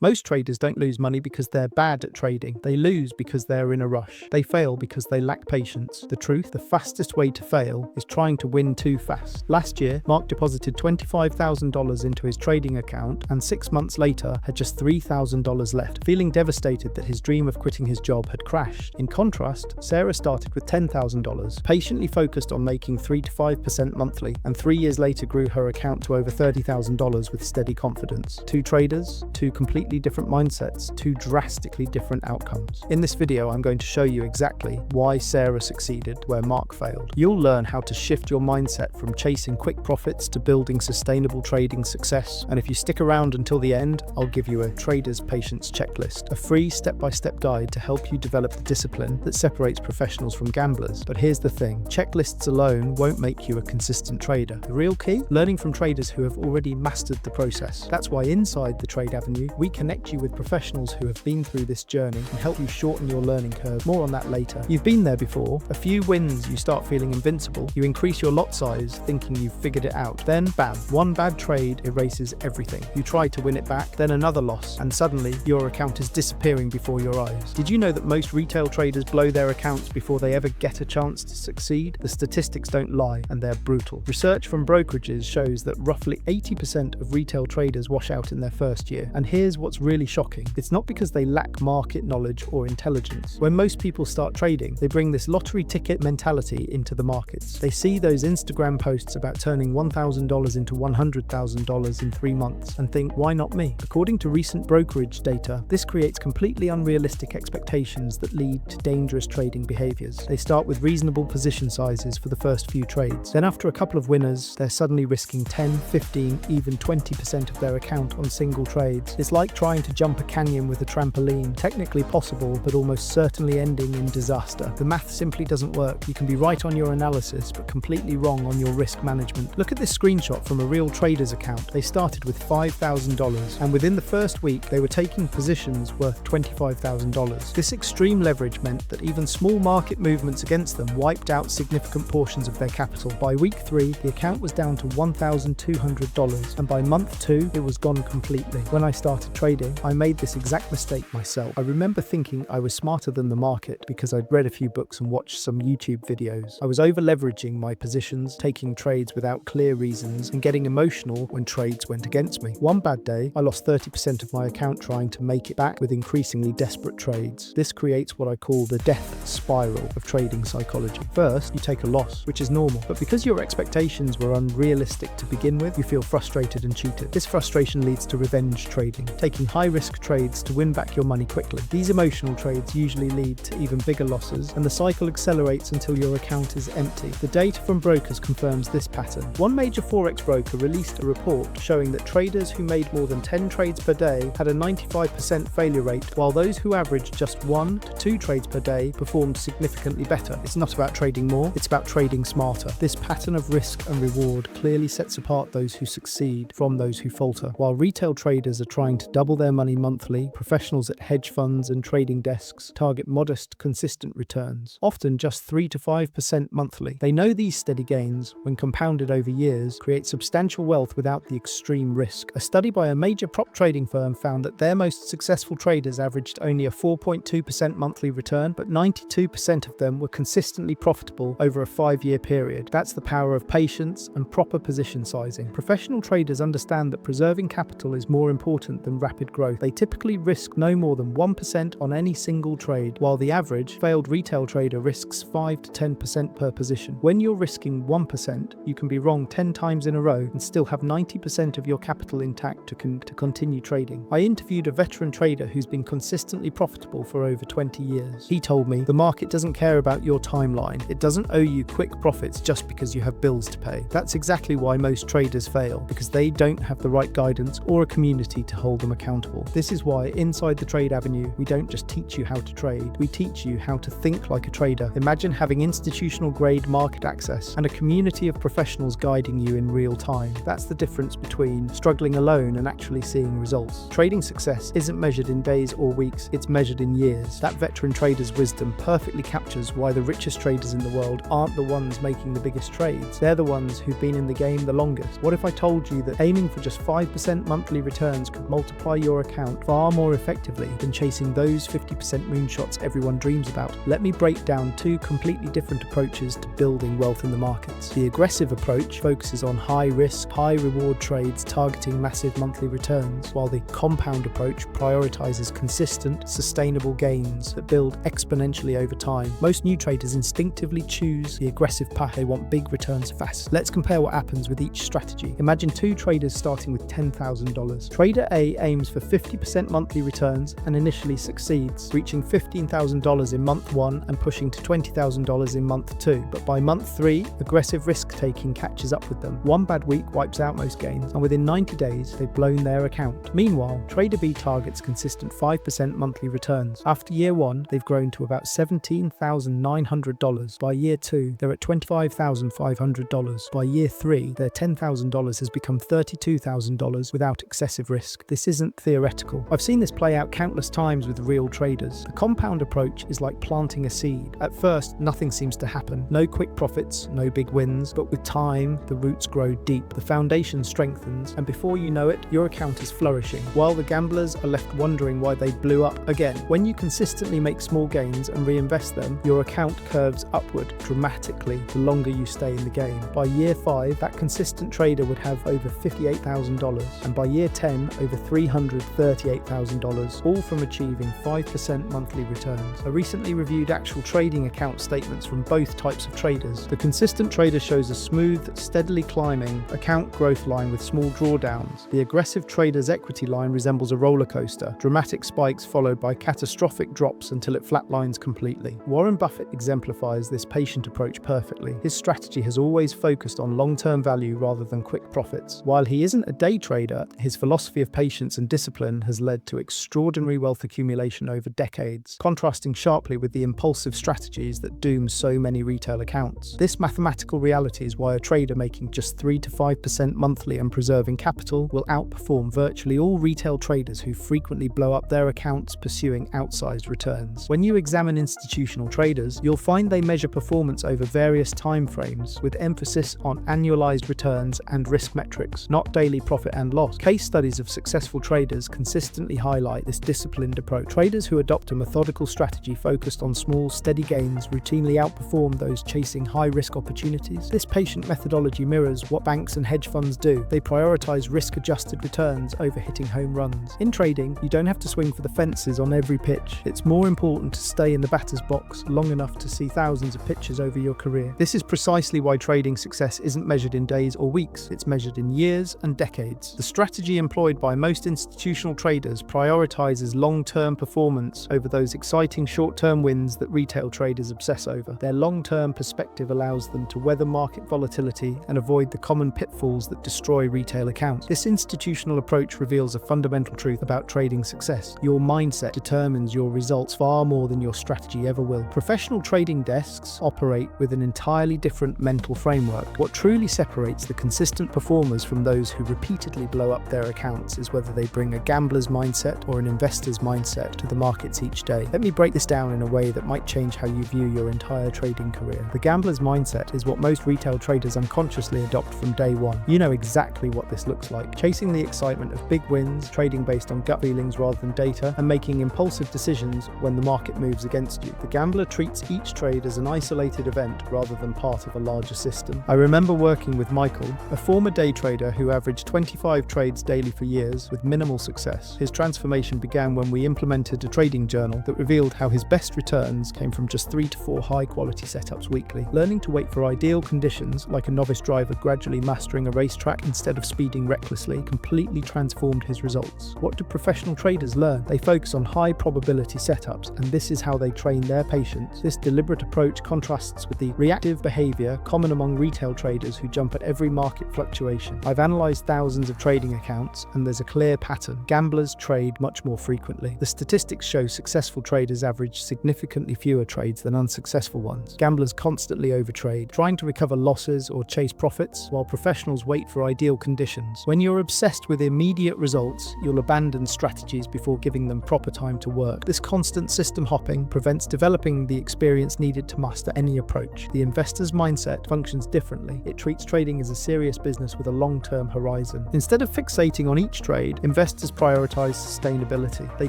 Most traders don't lose money because they're bad at trading. They lose because they're in a rush. They fail because they lack patience. The truth, the fastest way to fail is trying to win too fast. Last year, Mark deposited $25,000 into his trading account and 6 months later had just $3,000 left, feeling devastated that his dream of quitting his job had crashed. In contrast, Sarah started with $10,000, patiently focused on making 3 to 5% monthly, and 3 years later grew her account to over $30,000 with steady confidence. Two traders, two completely different mindsets, two drastically different outcomes. In this video, I'm going to show you exactly why Sarah succeeded where Mark failed. You'll learn how to shift your mindset from chasing quick profits to building sustainable trading success. And if you stick around until the end, I'll give you a trader's patience checklist, a free step-by-step guide to help you develop the discipline that separates professionals from gamblers. But here's the thing, checklists alone won't make you a consistent trader. The real key? Learning from traders who have already mastered the process. That's why inside the Trade Avenue, we connect you with professionals who have been through this journey and help you shorten your learning curve. More on that later. You've been there before. A few wins, you start feeling invincible. You increase your lot size, thinking you've figured it out. Then, bam, one bad trade erases everything. You try to win it back, then another loss, and suddenly your account is disappearing before your eyes. Did you know that most retail traders blow their accounts before they ever get a chance to succeed? The statistics don't lie, and they're brutal. Research from brokerages shows that roughly 80% of retail traders wash out in their first year. And here's what's really shocking. It's not because they lack market knowledge or intelligence. When most people start trading, they bring this lottery ticket mentality into the markets. They see those Instagram posts about turning $1,000 into $100,000 in 3 months and think, why not me? According to recent brokerage data, this creates completely unrealistic expectations that lead to dangerous trading behaviors. They start with reasonable position sizes for the first few trades. Then after a couple of winners, they're suddenly risking 10, 15, even 20% of their account on single trades. It's like trying to jump a canyon with a trampoline. Technically possible, but almost certainly ending in disaster. The math simply doesn't work. You can be right on your analysis, but completely wrong on your risk management. Look at this screenshot from a real trader's account. They started with $5,000, and within the first week, they were taking positions worth $25,000. This extreme leverage meant that even small market movements against them wiped out significant portions of their capital. By week 3, the account was down to $1,200, and by month 2, it was gone completely. When I started trading, I made this exact mistake myself. I remember thinking I was smarter than the market because I'd read a few books and watched some YouTube videos. I was over-leveraging my positions, taking trades without clear reasons, and getting emotional when trades went against me. One bad day, I lost 30% of my account trying to make it back with increasingly desperate trades. This creates what I call the death spiral of trading psychology. First, you take a loss, which is normal, but because your expectations were unrealistic to begin with, you feel frustrated and cheated. This frustration leads to revenge trading, taking high-risk trades to win back your money quickly. These emotional trades usually lead to even bigger losses, and the cycle accelerates until your account is empty. The data from brokers confirms this pattern. One major forex broker released a report showing that traders who made more than 10 trades per day had a 95% failure rate, while those who averaged just 1 to 2 trades per day performed significantly better. It's not about trading more, it's about trading smarter. This pattern of risk and reward clearly sets apart those who succeed from those who falter. While retail traders are trying to double their money monthly, professionals at hedge funds and trading desks target modest, consistent returns, often just 3 to 5% monthly. They know these steady gains, when compounded over years, create substantial wealth without the extreme risk. A study by a major prop trading firm found that their most successful traders averaged only a 4.2% monthly return, but 92% of them were consistently profitable over a 5-year period. That's the power of patience and proper position sizing. Professional traders understand that preserving capital is more important than rapid growth. They typically risk no more than 1% on any single trade, while the average failed retail trader risks 5 to 10% per position. When you're risking 1%, you can be wrong 10 times in a row and still have 90% of your capital intact to continue trading. I interviewed a veteran trader who's been consistently profitable for over 20 years. He told me, the market doesn't care about your timeline. It doesn't owe you quick profits just because you have bills to pay. That's exactly why most traders fail, because they don't have the right guidance or a community to hold them accountable. This is why inside the Trade Avenue, we don't just teach you how to trade, we teach you how to think like a trader. Imagine having institutional grade market access and a community of professionals guiding you in real time. That's the difference between struggling alone and actually seeing results. Trading success isn't measured in days or weeks, it's measured in years. That veteran trader's wisdom perfectly captures why the richest traders in the world aren't the ones making the biggest trades. They're the ones who've been in the game the longest. What if I told you that aiming for just 5% monthly returns could multiply diversify your account far more effectively than chasing those 50% moonshots everyone dreams about. Let me break down two completely different approaches to building wealth in the markets. The aggressive approach focuses on high-risk, high-reward trades targeting massive monthly returns, while the compound approach prioritizes consistent, sustainable gains that build exponentially over time. Most new traders instinctively choose the aggressive path. They want big returns fast. Let's compare what happens with each strategy. Imagine two traders starting with $10,000. Trader A aims for 50% monthly returns and initially succeeds, reaching $15,000 in month 1 and pushing to $20,000 in month 2. But by month 3, aggressive risk-taking catches up with them. One bad week wipes out most gains, and within 90 days, they've blown their account. Meanwhile, Trader B targets consistent 5% monthly returns. After year 1, they've grown to about $17,900. By year 2, they're at $25,500. By year 3, their $10,000 has become $32,000 without excessive risk. This isn't theoretical. I've seen this play out countless times with real traders. The compound approach is like planting a seed. At first, nothing seems to happen. No quick profits, no big wins, but with time, the roots grow deep, the foundation strengthens, and before you know it, your account is flourishing, while the gamblers are left wondering why they blew up again. When you consistently make small gains and reinvest them, your account curves upward dramatically the longer you stay in the game. By year 5, that consistent trader would have over $58,000, and by year 10, over $338,000, all from achieving 5% monthly returns. I recently reviewed actual trading account statements from both types of traders. The consistent trader shows a smooth, steadily climbing account growth line with small drawdowns. The aggressive trader's equity line resembles a roller coaster, dramatic spikes followed by catastrophic drops until it flatlines completely. Warren Buffett exemplifies this patient approach perfectly. His strategy has always focused on long-term value rather than quick profits. While he isn't a day trader, his philosophy of patience and discipline has led to extraordinary wealth accumulation over decades, contrasting sharply with the impulsive strategies that doom so many retail accounts. This mathematical reality is why a trader making just 3 to 5% monthly and preserving capital will outperform virtually all retail traders who frequently blow up their accounts pursuing outsized returns. When you examine institutional traders, you'll find they measure performance over various time frames, with emphasis on annualized returns and risk metrics, not daily profit and loss. Case studies of successful traders consistently highlight this disciplined approach. Traders who adopt a methodical strategy focused on small, steady gains routinely outperform those chasing high-risk opportunities. This patient methodology mirrors what banks and hedge funds do. They prioritize risk-adjusted returns over hitting home runs. In trading, you don't have to swing for the fences on every pitch. It's more important to stay in the batter's box long enough to see thousands of pitches over your career. This is precisely why trading success isn't measured in days or weeks. It's measured in years and decades. The strategy employed by most institutional traders prioritizes long-term performance over those exciting short-term wins that retail traders obsess over. Their long-term perspective allows them to weather market volatility and avoid the common pitfalls that destroy retail accounts. This institutional approach reveals a fundamental truth about trading success. Your mindset determines your results far more than your strategy ever will. Professional trading desks operate with an entirely different mental framework. What truly separates the consistent performers from those who repeatedly blow up their accounts is whether they bring a gambler's mindset or an investor's mindset to the markets each day. Let me break this down in a way that might change how you view your entire trading career. The gambler's mindset is what most retail traders unconsciously adopt from day one. You know exactly what this looks like. Chasing the excitement of big wins, trading based on gut feelings rather than data, and making impulsive decisions when the market moves against you. The gambler treats each trade as an isolated event rather than part of a larger system. I remember working with Michael, a former day trader who averaged 25 trades daily for years with minimal success. His transformation began when we implemented a trading journal that revealed how his best returns came from just 3 to 4 high-quality setups weekly. Learning to wait for ideal conditions, like a novice driver gradually mastering a racetrack instead of speeding recklessly, completely transformed his results. What do professional traders learn? They focus on high-probability setups, and this is how they train their patience. This deliberate approach contrasts with the reactive behavior common among retail traders who jump at every market fluctuation. I've analyzed thousands of trading accounts, and there's a clear pattern. Gamblers trade much more frequently. The statistics show successful traders average significantly fewer trades than unsuccessful ones. Gamblers constantly overtrade, trying to recover losses or chase profits, while professionals wait for ideal conditions. When you're obsessed with immediate results, you'll abandon strategies before giving them proper time to work. This constant system hopping prevents developing the experience needed to master any approach. The investor's mindset functions differently. It treats trading as a serious business with a long-term horizon. Instead of fixating on each trade, investors Investors prioritize sustainability. They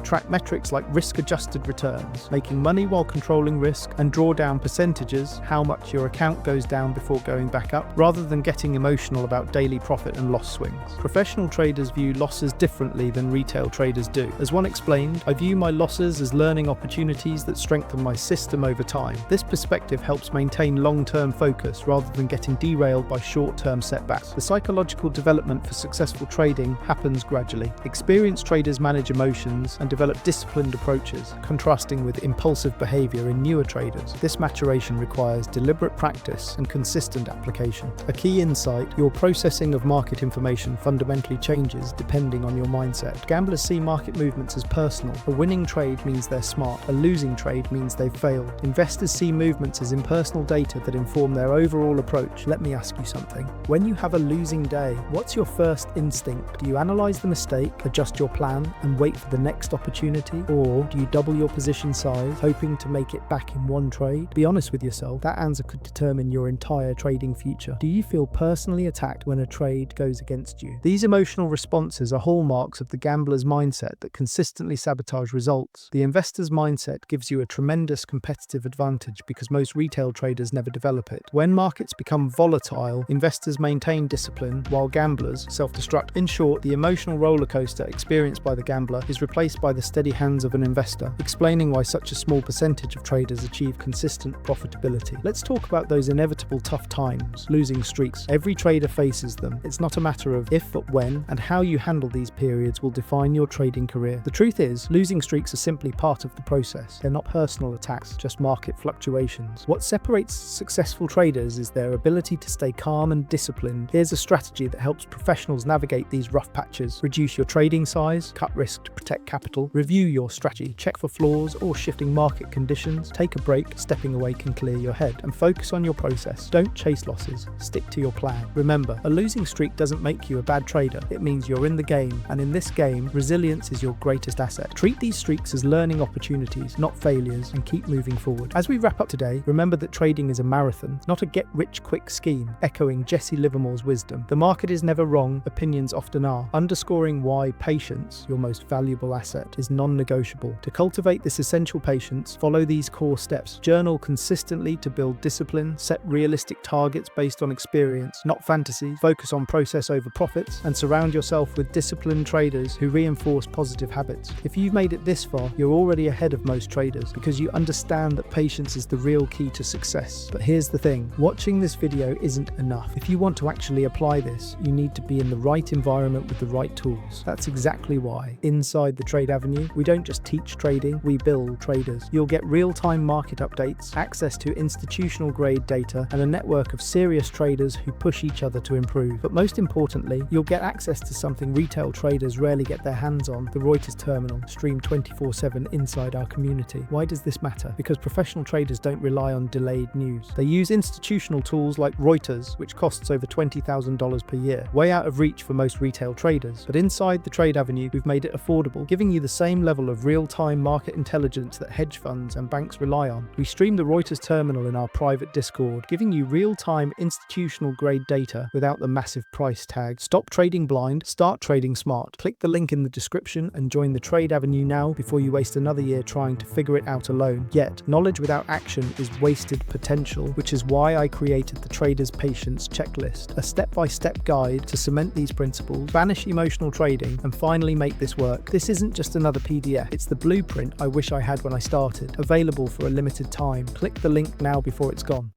track metrics like risk-adjusted returns, making money while controlling risk, and drawdown percentages, how much your account goes down before going back up, rather than getting emotional about daily profit and loss swings. Professional traders view losses differently than retail traders do. As one explained, "I view my losses as learning opportunities that strengthen my system over time." This perspective helps maintain long-term focus rather than getting derailed by short-term setbacks. The psychological development for successful trading happens gradually. Experienced traders manage emotions and develop disciplined approaches, contrasting with impulsive behavior in newer traders. This maturation requires deliberate practice and consistent application. A key insight: your processing of market information fundamentally changes depending on your mindset. Gamblers see market movements as personal. A winning trade means they're smart. A losing trade means they've failed. Investors see movements as impersonal data that inform their overall approach. Let me ask you something. When you have a losing day, what's your first instinct? Do you analyze the mistake, adjust your plan, and wait for the next opportunity? Or do you double your position size, hoping to make it back in one trade? Be honest with yourself. That answer could determine your entire trading future. Do you feel personally attacked when a trade goes against you? These emotional responses are hallmarks of the gambler's mindset that consistently sabotage results. The investor's mindset gives you a tremendous competitive advantage because most retail traders never develop it. When markets become volatile, investors maintain discipline while gamblers self-destruct. In short, the emotional rollercoaster experienced by the gambler is replaced by the steady hands of an investor, explaining why such a small percentage of traders achieve consistent profitability. Let's talk about those inevitable tough times, losing streaks. Every trader faces them. It's not a matter of if but when, and how you handle these periods will define your trading career. The truth is, losing streaks are simply part of the process. They're not personal attacks, just market fluctuations. What separates successful traders is their ability to stay calm and disciplined. Here's a strategy that helps professionals navigate these rough patches. Reduce your trading size, cut risk to protect capital, review your strategy, check for flaws or shifting market conditions, take a break, stepping away can clear your head, and focus on your process. Don't chase losses, stick to your plan. Remember, a losing streak doesn't make you a bad trader, it means you're in the game, and in this game, resilience is your greatest asset. Treat these streaks as learning opportunities, not failures, and keep moving forward. As we wrap up today, remember that trading is a marathon, not a get-rich-quick scheme, echoing Jesse Livermore's wisdom. The market is never wrong, opinions often are, underscoring why patience, your most valuable asset, is non-negotiable. To cultivate this essential patience, follow these core steps. Journal consistently to build discipline, set realistic targets based on experience, not fantasy, focus on process over profits, and surround yourself with disciplined traders who reinforce positive habits. If you've made it this far, you're already ahead of most traders because you understand that patience is the real key to success. But here's the thing, watching this video isn't enough. If you want to actually apply this, you need to be in the right environment with the right tools. That's exactly why, inside the Trade Avenue, we don't just teach trading, we build traders. You'll get real-time market updates, access to institutional-grade data, and a network of serious traders who push each other to improve. But most importantly, you'll get access to something retail traders rarely get their hands on, the Reuters terminal, streamed 24/7 inside our community. Why does this matter? Because professional traders don't rely on delayed news. They use institutional tools like Reuters, which costs over $20,000 per year, way out of reach for most retail traders. But inside the Trade Avenue, we've made it affordable, giving you the same level of real-time market intelligence that hedge funds and banks rely on. We stream the Reuters terminal in our private Discord, giving you real-time institutional-grade data without the massive price tag. Stop trading blind, start trading smart. Click the link in the description and join the Trade Avenue now before you waste another year trying to figure it out alone. Yet, knowledge without action is wasted potential, which is why I created the Trader's Patience Checklist, a step-by-step guide to cement these principles, banish emotional trading, and finally make this work. This isn't just another PDF, it's the blueprint I wish I had when I started, available for a limited time. Click the link now before it's gone.